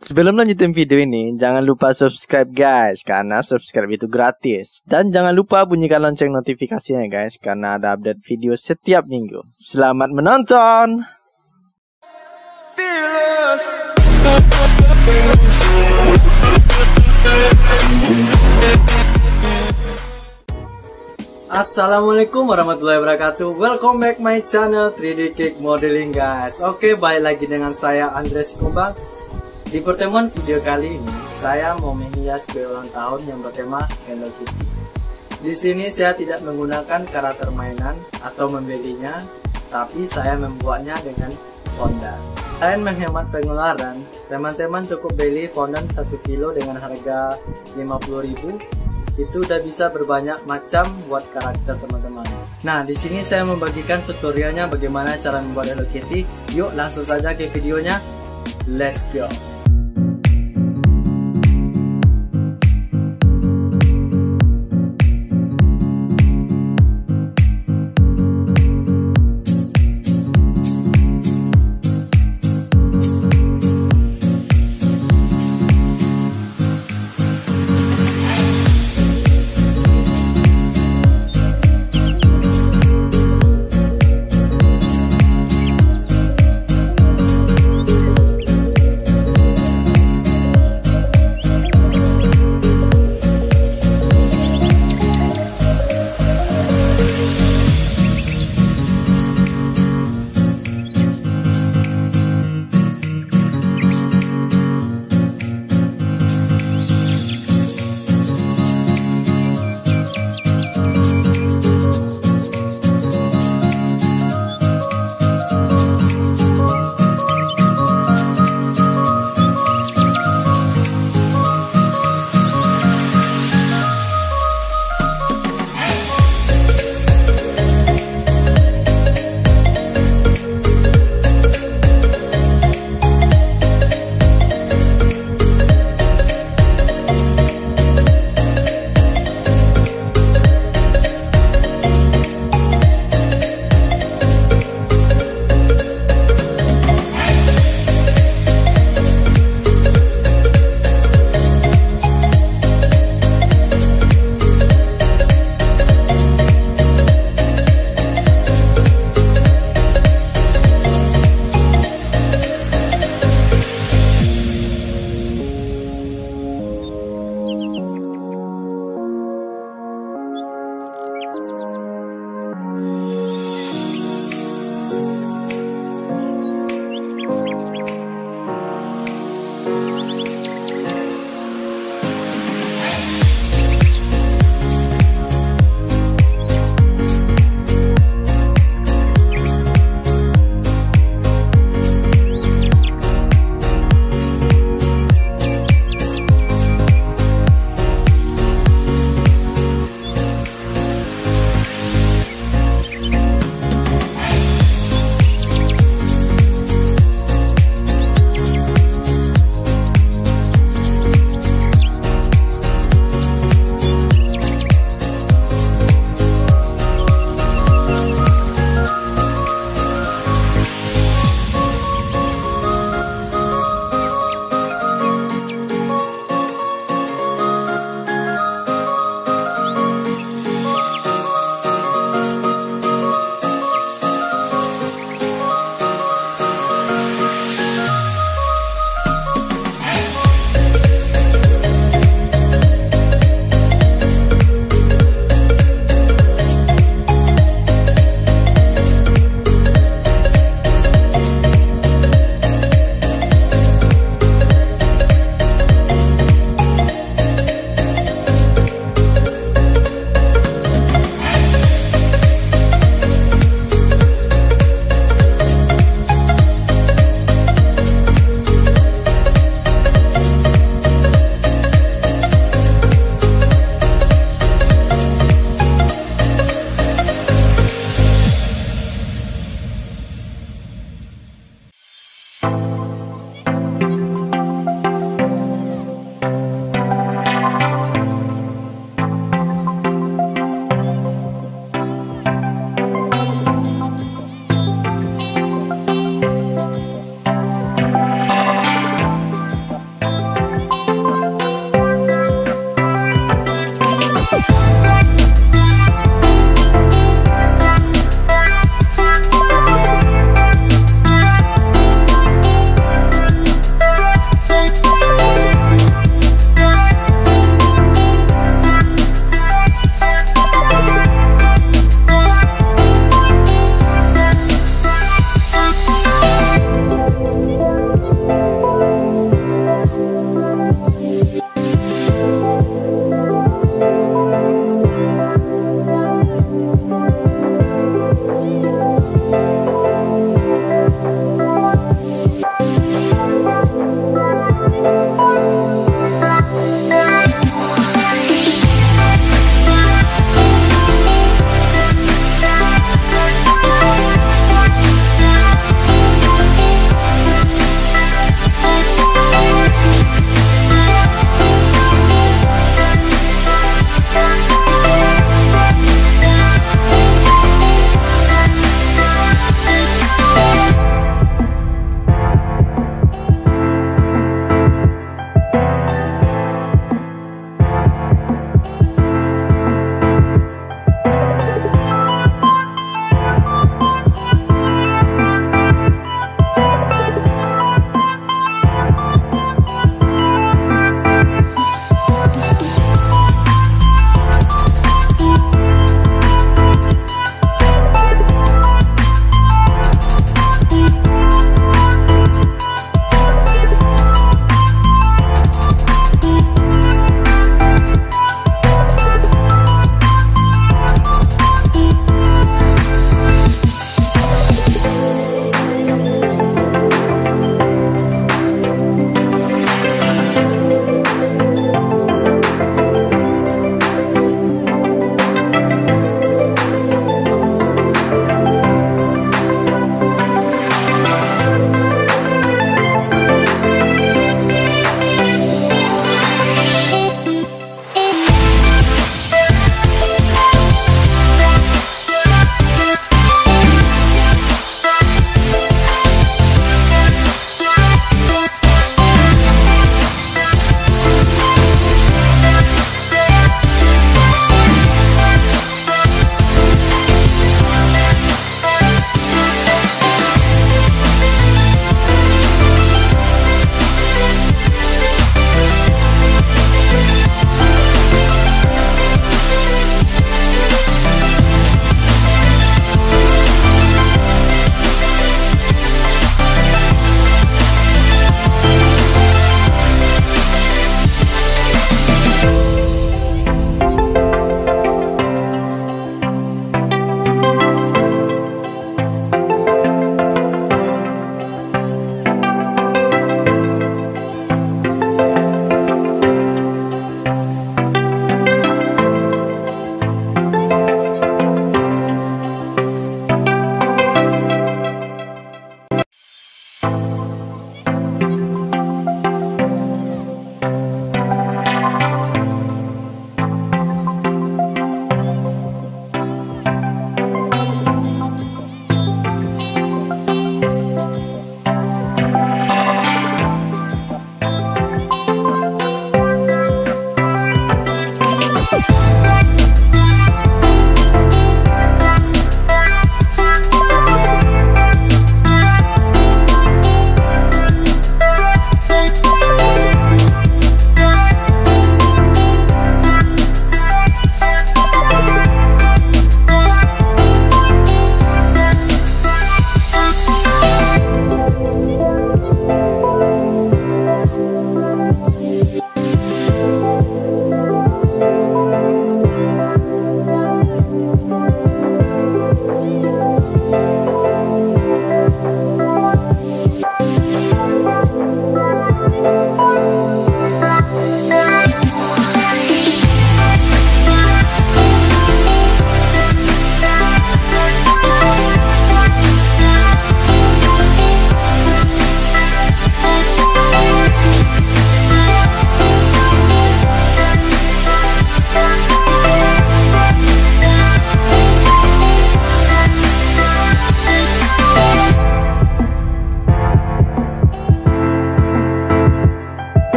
Sebelum lanjutin video ini, jangan lupa subscribe guys, karena subscribe itu gratis. Dan jangan lupa bunyikan lonceng notifikasinya guys, karena ada update video setiap minggu. Selamat menonton! Assalamualaikum warahmatullahi wabarakatuh. Welcome back my channel 3D Cake Modeling guys. Oke, balik lagi dengan saya Andres Kumbang. Di pertemuan video kali ini, saya mau menghias kue ulang tahun yang bertema Hello Kitty. Di sini saya tidak menggunakan karakter mainan atau membelinya, tapi saya membuatnya dengan fondant. Selain menghemat pengeluaran, teman-teman cukup beli fondant 1 kilo dengan harga 50.000. Itu udah bisa berbanyak macam buat karakter teman-teman. Nah, di sini saya membagikan tutorialnya bagaimana cara membuat Hello Kitty. Yuk langsung saja ke videonya. Let's go.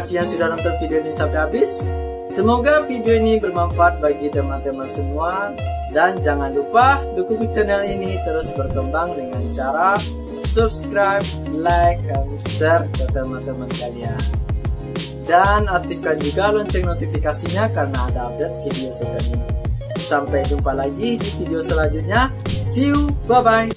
kasih yang sudah nonton video ini sampai habis. Semoga video ini bermanfaat bagi teman-teman semua. Dan jangan lupa dukung channel ini terus berkembang dengan cara subscribe, like, dan share ke teman-teman kalian. Dan aktifkan juga lonceng notifikasinya karena ada update video seperti ini. Sampai jumpa lagi di video selanjutnya. See you, bye-bye.